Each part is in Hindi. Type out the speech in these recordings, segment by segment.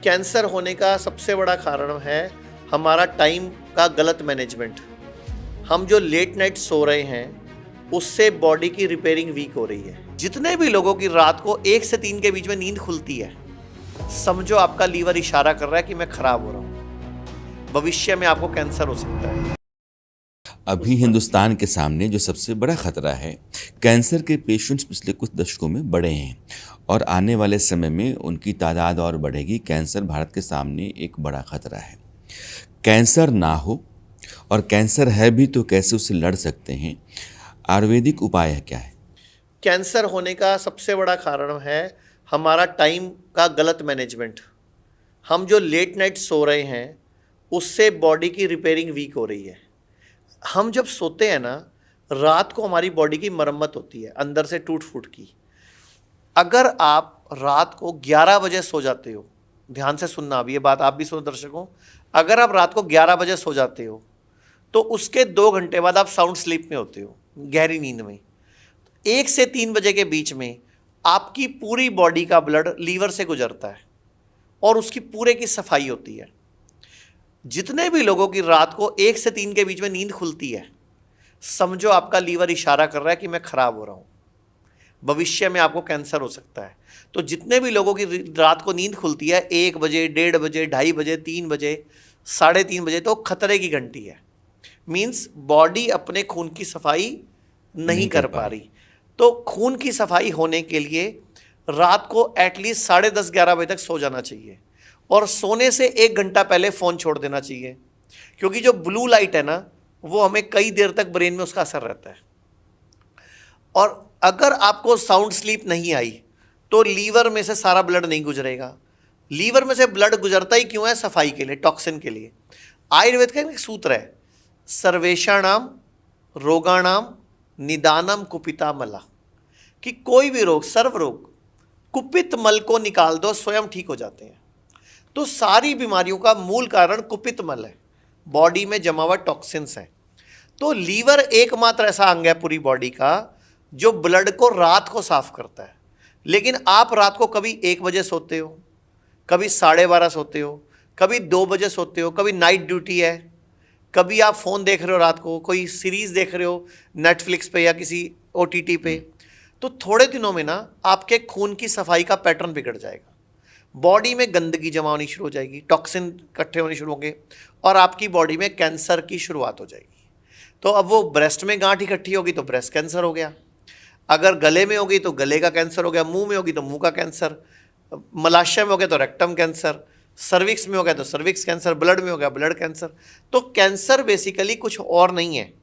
कैंसर होने का सबसे बड़ा कारण है हमारा टाइम का गलत मैनेजमेंट। हम जो लेट नाइट सो रहे हैं उससे बॉडी की रिपेयरिंग वीक हो रही है। जितने भी लोगों की रात को 1 से 3 के बीच में नींद खुलती है, समझो आपका लीवर इशारा कर रहा है कि मैं खराब हो रहा हूं, भविष्य में आपको कैंसर हो सकता है। अभी हिंदुस्तान के सामने जो सबसे बड़ा खतरा है, कैंसर के पेशेंट्स पिछले कुछ दशकों में बढ़े हैं और आने वाले समय में उनकी तादाद और बढ़ेगी। कैंसर भारत के सामने एक बड़ा खतरा है। कैंसर ना हो और कैंसर है भी तो कैसे उससे लड़ सकते हैं, आयुर्वेदिक उपाय क्या है? कैंसर होने का सबसे बड़ा कारण है हमारा टाइम का गलत मैनेजमेंट। हम जो लेट नाइट सो रहे हैं उससे बॉडी की रिपेयरिंग वीक हो रही है। हम जब सोते हैं ना, रात को हमारी बॉडी की मरम्मत होती है अंदर से टूट फूट की। अगर आप रात को 11 बजे सो जाते हो, ध्यान से सुनना, अब ये बात आप भी सुनो दर्शकों, अगर आप रात को 11 बजे सो जाते हो तो उसके 2 घंटे बाद आप साउंड स्लीप में होते हो, गहरी नींद में। 1 से 3 बजे के बीच में आपकी पूरी बॉडी का ब्लड लीवर से गुजरता है और उसकी पूरे की सफाई होती है। जितने भी लोगों की रात को 1 से 3 के बीच में नींद खुलती है, समझो आपका लीवर इशारा कर रहा है कि मैं खराब हो रहा हूँ, भविष्य में आपको कैंसर हो सकता है। तो जितने भी लोगों की रात को नींद खुलती है 1 बजे, 1:30 बजे, 2:30 बजे, 3 बजे, 3:30 बजे, तो खतरे की घंटी है। मीन्स बॉडी अपने खून की सफाई नहीं कर पा रही। तो खून की सफाई होने के लिए रात को एटलीस्ट 10:30, 11 बजे तक सो जाना चाहिए और सोने से 1 घंटा पहले फ़ोन छोड़ देना चाहिए, क्योंकि जो ब्लू लाइट है ना, वो हमें कई देर तक ब्रेन में उसका असर रहता है। और अगर आपको साउंड स्लीप नहीं आई तो लीवर में से सारा ब्लड नहीं गुजरेगा। लीवर में से ब्लड गुजरता ही क्यों है? सफाई के लिए, टॉक्सिन के लिए। आयुर्वेद का एक सूत्र है, सर्वेषाणाम रोगाणाम निदानम कुपिता मला, कि कोई भी रोग, सर्व रोग, कुपित मल को निकाल दो, स्वयं ठीक हो जाते हैं। तो सारी बीमारियों का मूल कारण कुपित मल है, बॉडी में जमा हुआ टॉक्सिन्स है। तो लीवर एकमात्र ऐसा अंग है पूरी बॉडी का जो ब्लड को रात को साफ करता है। लेकिन आप रात को कभी 1 बजे सोते हो, कभी 12:30 सोते हो, कभी 2 बजे सोते हो, कभी नाइट ड्यूटी है, कभी आप फ़ोन देख रहे हो, रात को कोई सीरीज़ देख रहे हो नेटफ्लिक्स पे या किसी OTT पे। तो थोड़े दिनों में ना आपके खून की सफाई का पैटर्न बिगड़ जाएगा, बॉडी में गंदगी जमा होनी शुरू हो जाएगी, टॉक्सिन इकट्ठे होने शुरू होंगे और आपकी बॉडी में कैंसर की शुरुआत हो जाएगी। तो अब वो ब्रेस्ट में गांठ इकट्ठी होगी तो ब्रेस्ट कैंसर हो गया, अगर गले में होगी तो गले का कैंसर हो गया, मुंह में होगी तो मुंह का कैंसर, मलाशय में हो गया तो रेक्टम कैंसर, सर्विक्स में हो गया तो सर्विक्स कैंसर, ब्लड में हो गया ब्लड कैंसर। तो कैंसर बेसिकली कुछ और नहीं है,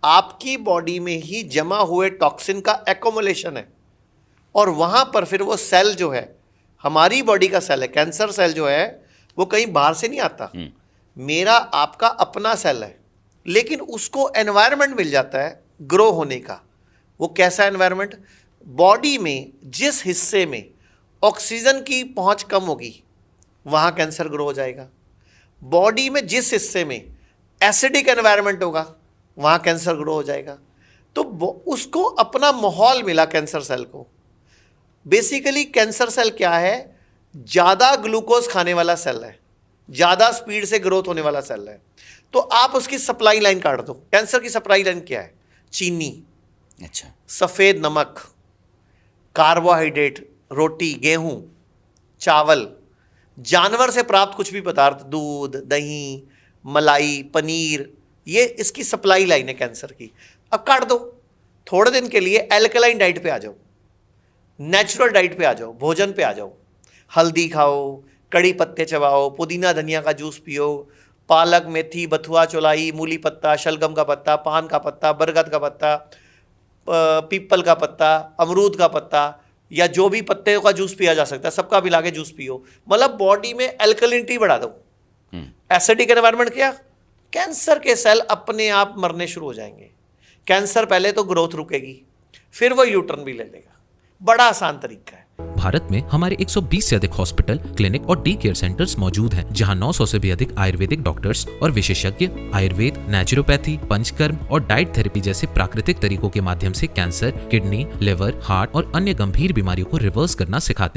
आपकी बॉडी में ही जमा हुए टॉक्सिन का एक्युमुलेशन है। और वहाँ पर फिर वो सेल जो है, हमारी बॉडी का सेल है, कैंसर सेल जो है वो कहीं बाहर से नहीं आता, मेरा आपका अपना सेल है, लेकिन उसको एनवायरनमेंट मिल जाता है ग्रो होने का। वो कैसा एनवायरनमेंट? बॉडी में जिस हिस्से में ऑक्सीजन की पहुंच कम होगी वहाँ कैंसर ग्रो हो जाएगा। बॉडी में जिस हिस्से में एसिडिक एनवायरनमेंट होगा वहाँ कैंसर ग्रो हो जाएगा। तो उसको अपना माहौल मिला कैंसर सेल को। बेसिकली कैंसर सेल क्या है? ज़्यादा ग्लूकोज खाने वाला सेल है, ज़्यादा स्पीड से ग्रोथ होने वाला सेल है। तो आप उसकी सप्लाई लाइन काट दो। कैंसर की सप्लाई लाइन क्या है? चीनी, अच्छा, सफ़ेद नमक, कार्बोहाइड्रेट, रोटी, गेहूं, चावल, जानवर से प्राप्त कुछ भी पदार्थ, दूध, दही, मलाई, पनीर, ये इसकी सप्लाई लाइन है कैंसर की। अब काट दो, थोड़े दिन के लिए एल्कलाइन डाइट पे आ जाओ, नेचुरल डाइट पे आ जाओ, भोजन पे आ जाओ। हल्दी खाओ, कड़ी पत्ते चबाओ, पुदीना धनिया का जूस पियो, पालक, मेथी, बथुआ, चौलाई, मूली पत्ता, शलगम का पत्ता, पान का पत्ता, बरगद का पत्ता, पीपल का पत्ता, अमरूद का पत्ता, या जो भी पत्ते का जूस पिया जा सकता है सबका मिला के जूस पियो। मतलब बॉडी में एल्कलिनिटी बढ़ा दो। एसिडिक एनवायरनमेंट क्या? कैंसर के सेल अपने आप मरने शुरू हो जाएंगे। कैंसर पहले तो ग्रोथ रुकेगी, फिर वो यूटर्न भी ले लेगा। बड़ा आसान तरीका है। भारत में हमारे 120 से अधिक हॉस्पिटल, क्लिनिक और डी केयर सेंटर्स मौजूद हैं, जहां 900 से भी अधिक आयुर्वेदिक डॉक्टर्स और विशेषज्ञ आयुर्वेद, नेचुरोपैथी, पंचकर्म और डाइट थेरेपी जैसे प्राकृतिक तरीकों के माध्यम से कैंसर, किडनी, लिवर, हार्ट और अन्य गंभीर बीमारियों को रिवर्स करना सिखाते हैं।